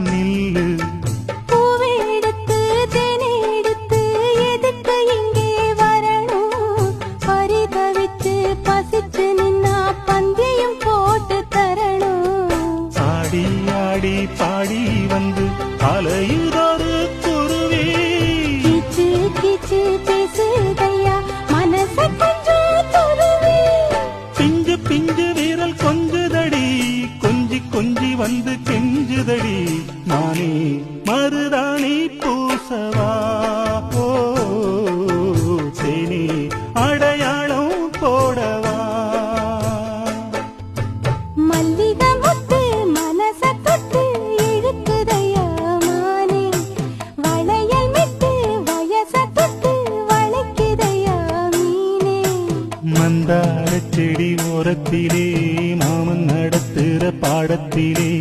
நில்லு பூவை எடுத்து தேனை எடுத்து எதுக்கு இங்கே வரணும் பரிதவிச்சு பசிச்சு நின்னா பந்தியும் போட்டு தரணும் ஆடி ஆடி பாடி வந்து அலையுதொரு குருவி கீச்சு கீச்சு பேசுதையா மனச கொஞ்சம் துருவி பிஞ்சு பிஞ்சு வீரல் கொஞ்சுதடி கொஞ்சி கொஞ்சி வந்து கெஞ்சுதடி நானே மருதாணி பூசவா ஓ தேனி அடையாளம் போடவா மல்லிகை முத்து மனச தொட்டு இழுக்குதையா மானே வளையல் மிட்டு வயச தொட்டு வளைக்குதையா மீனே மந்தார செடி ஓரத்திலே மாமன் நடத்துற பாடத்திலே